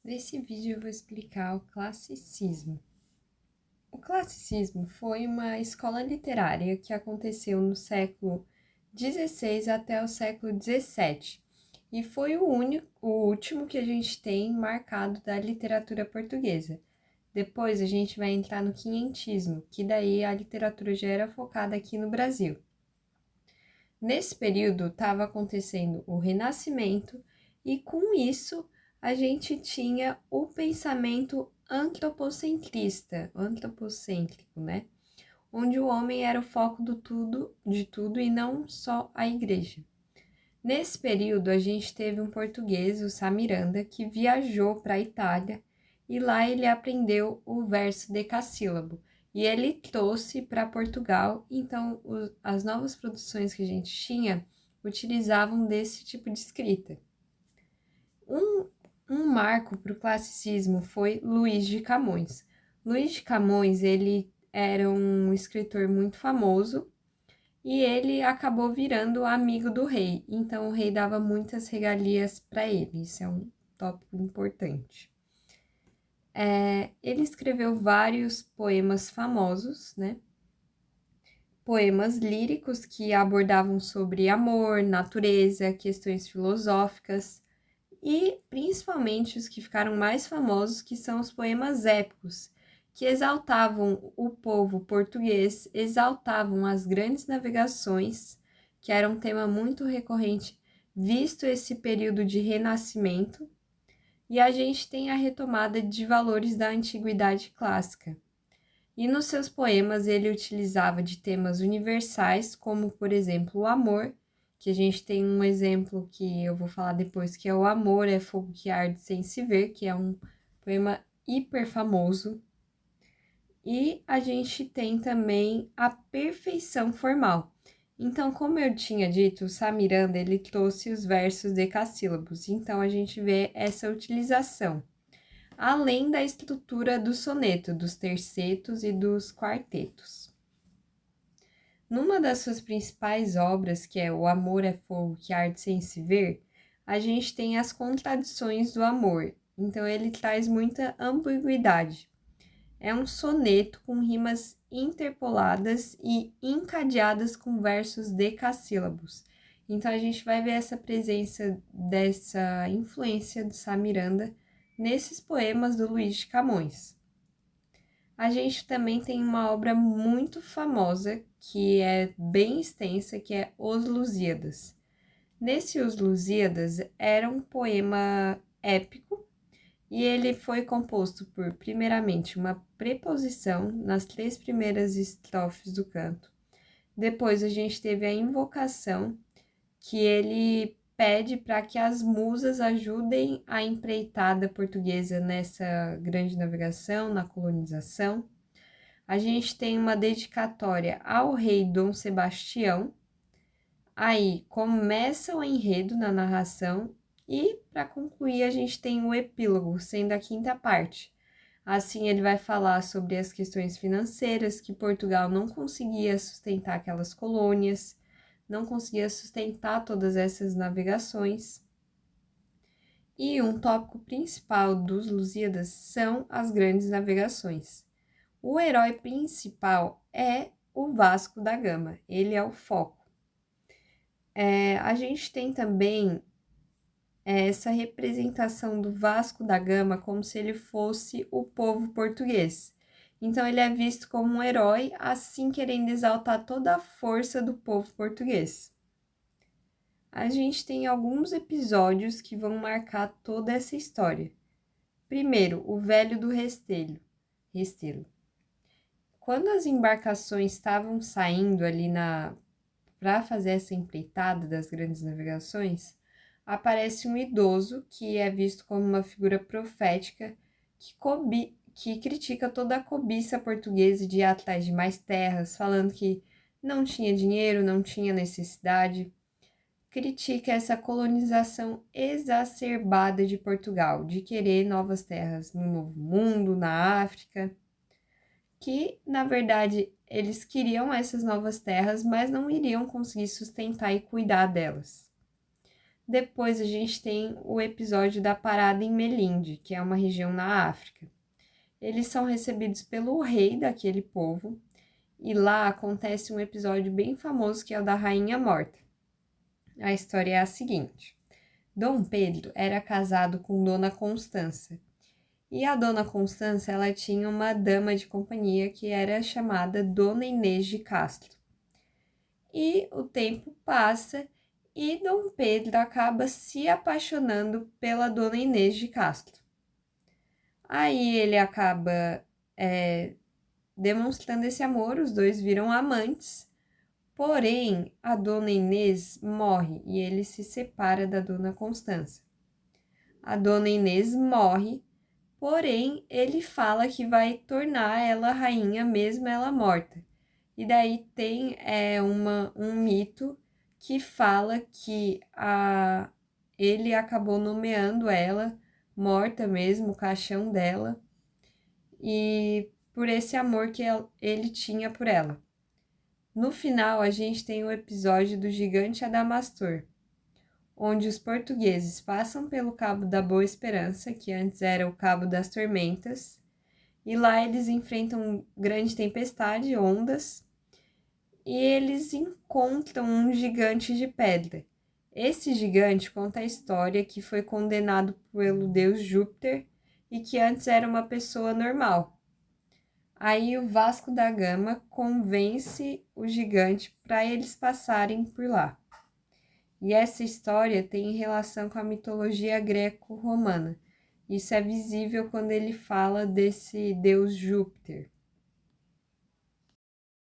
Nesse vídeo eu vou explicar o classicismo. O classicismo foi uma escola literária que aconteceu no século XVI até o século XVII e foi o último que a gente tem marcado da literatura portuguesa. Depois a gente vai entrar no quinhentismo, que daí a literatura já era focada aqui no Brasil. Nesse período estava acontecendo o Renascimento e com isso a gente tinha o pensamento antropocêntrico, né? Onde o homem era o foco de tudo e não só a igreja. Nesse período a gente teve um português, o Sá Miranda, que viajou para a Itália e lá ele aprendeu o verso decassílabo. E ele trouxe para Portugal, então as novas produções que a gente tinha utilizavam desse tipo de escrita. Um marco para o classicismo foi Luís de Camões. Luís de Camões, ele era um escritor muito famoso e ele acabou virando amigo do rei, então o rei dava muitas regalias para ele, isso é um tópico importante. Ele escreveu vários poemas famosos, né? Poemas líricos que abordavam sobre amor, natureza, questões filosóficas e principalmente os que ficaram mais famosos, que são os poemas épicos, que exaltavam o povo português, exaltavam as grandes navegações, que era um tema muito recorrente, visto esse período de renascimento, e a gente tem a retomada de valores da antiguidade clássica. E nos seus poemas ele utilizava de temas universais, como, por exemplo, o amor, que a gente tem um exemplo que eu vou falar depois, que é o Amor é Fogo que Arde Sem Se Ver, que é um poema hiper famoso. E a gente tem também a perfeição formal. Então, como eu tinha dito, o Sá Miranda, ele trouxe os versos decassílabos, então a gente vê essa utilização além da estrutura do soneto, dos tercetos e dos quartetos. Numa das suas principais obras, que é O Amor é Fogo que Arde Sem Se Ver, a gente tem as contradições do amor, então ele traz muita ambiguidade. É um soneto com rimas interpoladas e encadeadas com versos decassílabos. Então a gente vai ver essa presença dessa influência do Sá Miranda nesses poemas do Luís de Camões. A gente também tem uma obra muito famosa, que é bem extensa, que é Os Lusíadas. Nesse Os Lusíadas era um poema épico e ele foi composto por, primeiramente, uma preposição nas 3 primeiras estrofes do canto. Depois a gente teve a invocação, que ele pede para que as musas ajudem a empreitada portuguesa nessa grande navegação, na colonização. A gente tem uma dedicatória ao rei Dom Sebastião. Aí começa o enredo na narração e, para concluir, a gente tem o epílogo, sendo a 5ª parte. Assim, ele vai falar sobre as questões financeiras, que Portugal não conseguia sustentar aquelas colônias, não conseguia sustentar todas essas navegações. E um tópico principal dos Lusíadas são as grandes navegações. O herói principal é o Vasco da Gama, ele é o foco. A gente tem também essa representação do Vasco da Gama como se ele fosse o povo português. Então ele é visto como um herói, assim querendo exaltar toda a força do povo português. A gente tem alguns episódios que vão marcar toda essa história. Primeiro, o velho do Restelo. Quando as embarcações estavam saindo ali para fazer essa empreitada das grandes navegações, aparece um idoso que é visto como uma figura profética que critica toda a cobiça portuguesa de ir atrás de mais terras, falando que não tinha dinheiro, não tinha necessidade. Critica essa colonização exacerbada de Portugal, de querer novas terras no Novo Mundo, na África, que, na verdade, eles queriam essas novas terras, mas não iriam conseguir sustentar e cuidar delas. Depois a gente tem o episódio da parada em Melinde, que é uma região na África. Eles são recebidos pelo rei daquele povo, e lá acontece um episódio bem famoso que é o da Rainha Morta. A história é a seguinte: Dom Pedro era casado com Dona Constança, e a Dona Constança ela tinha uma dama de companhia que era chamada Dona Inês de Castro. E o tempo passa e Dom Pedro acaba se apaixonando pela Dona Inês de Castro. Aí ele acaba demonstrando esse amor, os dois viram amantes, porém a Dona Inês morre e ele se separa da Dona Constança. A Dona Inês morre, porém ele fala que vai tornar ela rainha mesmo ela morta. E daí tem um mito que fala que ele acabou nomeando ela, morta mesmo, o caixão dela, e por esse amor que ele tinha por ela. No final, a gente tem o episódio do gigante Adamastor, onde os portugueses passam pelo Cabo da Boa Esperança, que antes era o Cabo das Tormentas, e lá eles enfrentam grande tempestade, ondas, e eles encontram um gigante de pedra. Esse gigante conta a história que foi condenado pelo deus Júpiter e que antes era uma pessoa normal. Aí o Vasco da Gama convence o gigante para eles passarem por lá. E essa história tem relação com a mitologia greco-romana. Isso é visível quando ele fala desse deus Júpiter.